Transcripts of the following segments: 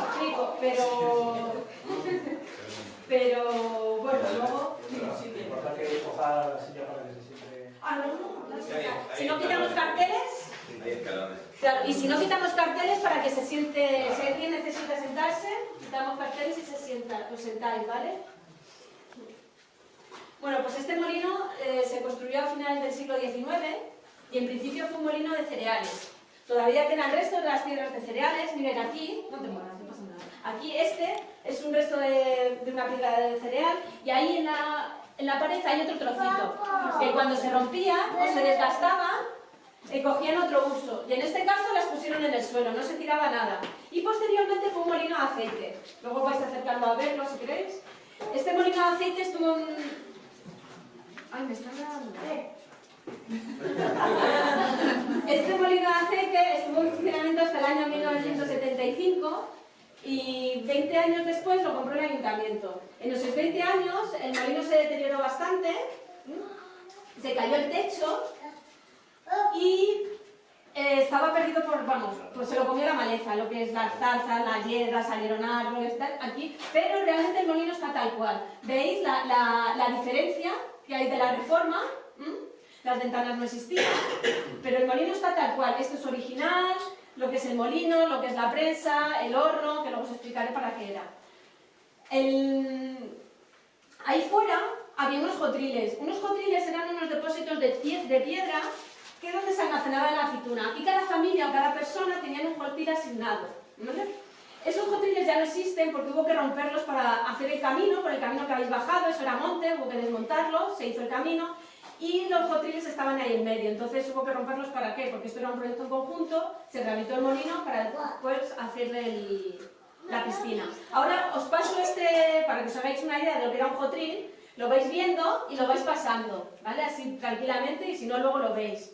explico, pero bueno, luego... ¿Te importa que coja la silla para que se siente...? Ah, no. Si no quitamos carteles... Hay escalones. Claro, y si no quitamos carteles para que se siente... Si alguien necesita sentarse, quitamos carteles y se sienta, os sentáis, ¿vale? Bueno, pues este molino se construyó a finales del siglo XIX y en principio fue un molino de cereales. Todavía quedan restos de las piedras de cereales. Miren aquí, no te muevas, no pasa nada. Aquí este es un resto de una piedra de cereal y ahí en la pared hay otro trocito que cuando se rompía o se desgastaba cogían otro uso. Y en este caso las pusieron en el suelo, no se tiraba nada. Y posteriormente fue un molino de aceite. Luego vais acercando a verlo si queréis. Este molino de aceite estuvo en... Ay, me están grabando. Este molino de aceite estuvo en funcionamiento hasta el año 1975 y 20 años después lo compró el ayuntamiento. En esos 20 años el molino se deterioró bastante, se cayó el techo y estaba perdido por, vamos, pues se lo comió la maleza, lo que es las zarzas, las hiedras, salieron árboles, tal, aquí, pero realmente el molino está tal cual. ¿Veis la diferencia que hay de la reforma? Las ventanas no existían, pero el molino está tal cual. Esto es original, lo que es el molino, lo que es la prensa, el horno, que luego os explicaré para qué era. Ahí fuera había unos jotriles. Unos jotriles eran unos depósitos de piedra que es donde se almacenaba la aceituna. Aquí cada familia o cada persona tenía un jotril asignado, ¿vale? Esos jotriles ya no existen porque hubo que romperlos para hacer el camino, por el camino que habéis bajado, eso era monte, hubo que desmontarlo, se hizo el camino y los jotriles estaban ahí en medio, entonces hubo que romperlos ¿para qué? Porque esto era un proyecto en conjunto, se rehabilitó el molino para después hacerle la piscina. Ahora os paso para que os hagáis una idea de lo que era un jotril, lo vais viendo y lo vais pasando, ¿vale? Así tranquilamente y si no luego lo veis.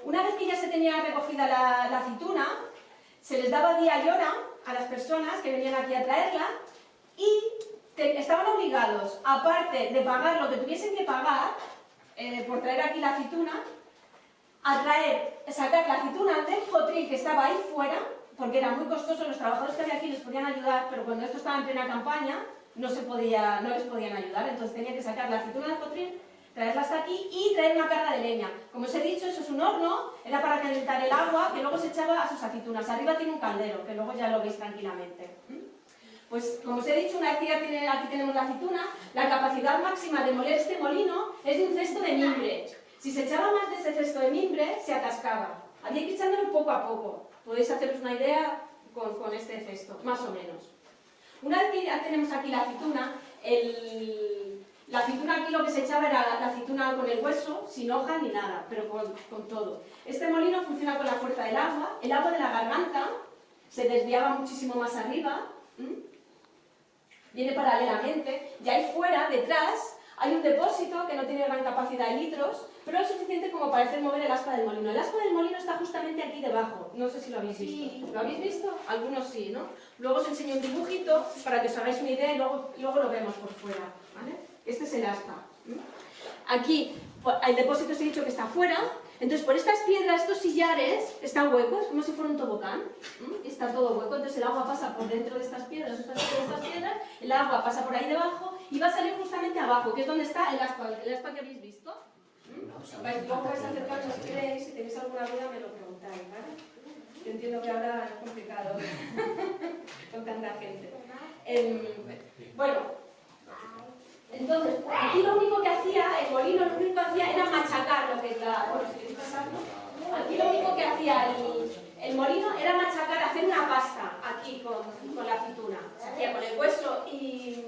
Una vez que ya se tenía recogida la aceituna, se les daba día y hora a las personas que venían aquí a traerla y estaban obligados, aparte de pagar lo que tuviesen que pagar por traer aquí la aceituna, a sacar la aceituna del jotril que estaba ahí fuera, porque era muy costoso, los trabajadores que había aquí les podían ayudar, pero cuando esto estaba en plena campaña no les podían ayudar, entonces tenían que sacar la aceituna del jotril, traerla hasta aquí y traer una carga de leña. Como os he dicho, eso es un horno, era para calentar el agua que luego se echaba a sus aceitunas. Arriba tiene un caldero, que luego ya lo veis tranquilamente. Pues como os he dicho, una vez que aquí tenemos la aceituna, la capacidad máxima de moler este molino es de un cesto de mimbre. Si se echaba más de ese cesto de mimbre, se atascaba. Había que echándolo poco a poco. Podéis haceros una idea con este cesto, más o menos. Una vez que ya tenemos aquí la aceituna, la aceituna aquí lo que se echaba era la aceituna con el hueso, sin hoja ni nada, pero con todo. Este molino funciona con la fuerza del agua. El agua de la garganta se desviaba muchísimo más arriba, viene paralelamente, y ahí fuera, detrás, hay un depósito que no tiene gran capacidad de litros, pero es suficiente como para hacer mover el aspa del molino. El aspa del molino está justamente aquí debajo, no sé si lo habéis visto. Sí. ¿Lo habéis visto? Algunos sí, ¿no? Luego os enseño un dibujito para que os hagáis una idea y luego lo vemos por fuera, ¿vale? Este es el aspa. Aquí, el depósito os he dicho que está afuera, entonces por estas piedras, estos sillares, están huecos, como si fuera un tobogán, está todo hueco, entonces el agua pasa por dentro de estas piedras, el agua pasa por ahí debajo y va a salir justamente abajo, que es donde está el aspa que habéis visto. Luego vais a acercaros si queréis, si tenéis alguna duda me lo preguntáis, ¿vale? Yo entiendo que ahora es complicado con tanta gente. Bueno, entonces, aquí lo único que hacía, el molino lo único que hacía era machacar lo que es bueno, si queréis pasarlo. Aquí lo único que hacía el molino era machacar, hacer una pasta aquí con la aceituna. Se hacía con el hueso y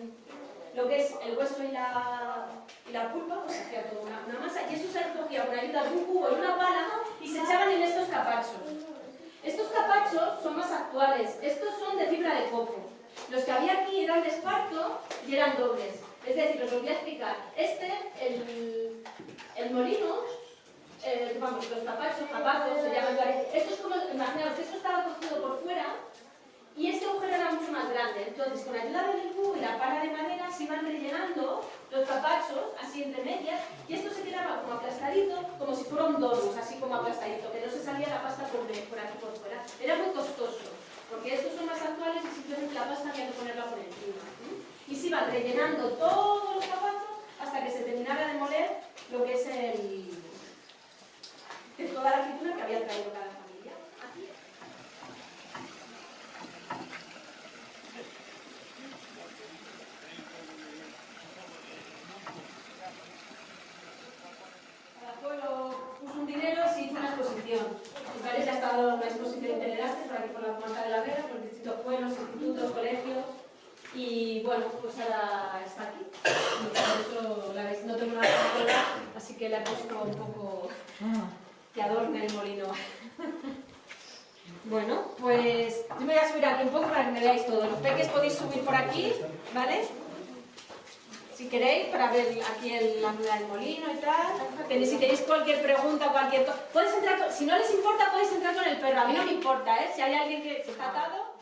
lo que es el hueso y la pulpa, pues se hacía toda una masa y eso se recogía con ayuda de un cubo y una pala y se echaban en estos capachos. Estos capachos son más actuales, estos son de fibra de coco. Los que había aquí eran de esparto y eran dobles. Es decir, os lo voy a explicar. El molino, vamos, los capazos, se llaman. Esto es como, imaginaos, esto estaba cocido por fuera y este agujero era mucho más grande. Entonces, con ayuda del cubo y la pala de madera se iban rellenando los capachos, así entre medias, y esto se quedaba como aplastadito, como si fuera un donus, así como aplastadito, que no se salía la pasta por aquí por fuera. Era muy costoso. porque estos son más actuales y simplemente la pasta había que ponerla por encima. Y se iban rellenando todos los capazos hasta que se terminara de moler lo que es toda la aceituna que había traído cada familia. Aquí. Cada pueblo puso un dinero y se hizo una exposición. ¿Vale? Ya ha estado una exposición itinerante por aquí por la comarca de la Vera, por distintos pueblos, institutos, colegios. Y bueno, pues ahora está aquí. Y por eso la veis, no tengo nada que colgar, así que le he puesto un poco que adorne el molino. Bueno, pues yo me voy a subir aquí un poco para que me veáis todo. Los peques podéis subir por aquí, ¿vale? Si queréis, para ver aquí la rueda del molino y tal. Si tenéis cualquier pregunta, cualquier cosa, podéis entrar, si no les importa, podéis entrar con el perro. A mí no me importa, ¿eh? Si hay alguien que está atado,